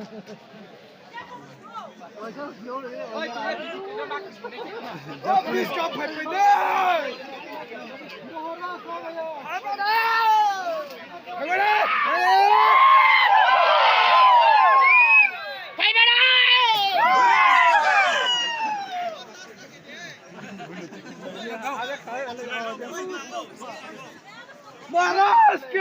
Oh, please stop happening there! Maharashtra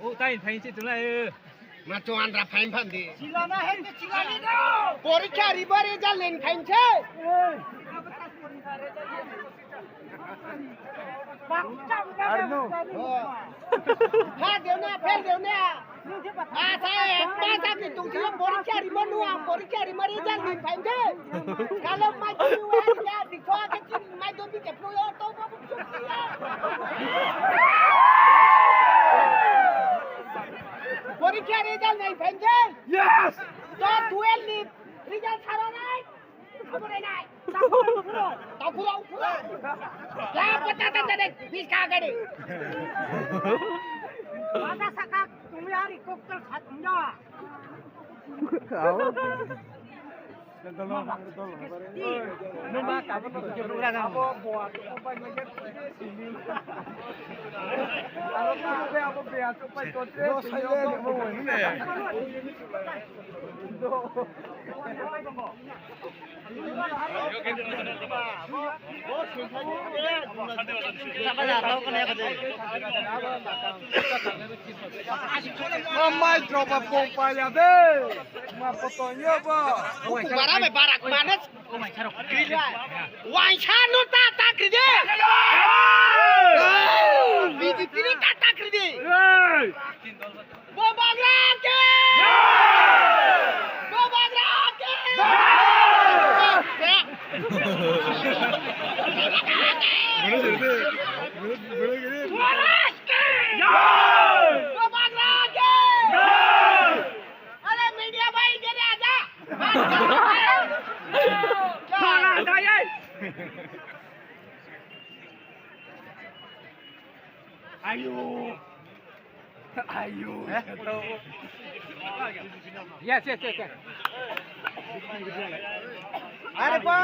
ô tay thấy chết chúng này mà cho ăn ra phanh phanh đi চিলানা হেন চিলানি দাও পরীক্ষা রিবারে যা lane খাইছে হ্যাঁ দেও না ফেল দেও না saya masa gitu dia পরীক্ষা রিবারে নুয়া পরীক্ষা রিবারে যা লেন খাইছে kalau maju ya di soal kecil maju di kepuyo to babu পরীক্ষা রেজাল্ট নাই ফেঞ্জে yes তো 12 নি রেজাল্ট ছাড়া নাই খবরে নাই তাও পুরো क्या पता था तेरे 20 का गाड़ी আদা সাকা তুমি আর কোকল খাতমা Numba kamu tuh jauh lah kamu. Mamai tropa pompa ya deh. Ma fotonya apa? Bara me barak manas. Wanchan no ta kride. BJP ni ta kride. Bobagra ke. Bobagra ke. अरे मीडिया भाई इधर आजा Ayo. Yes. अरे बा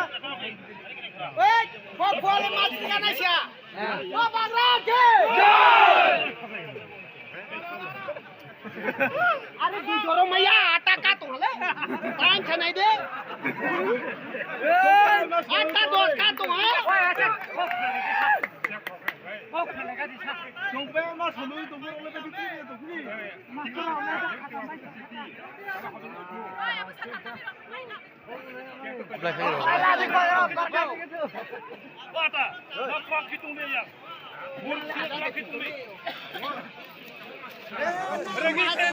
ओए बोले मत करना छा ओ बागरा के अरे दी दोरो मैया आटा का तो हले टाइम छ नहीं दे आटा दोस्त का तो है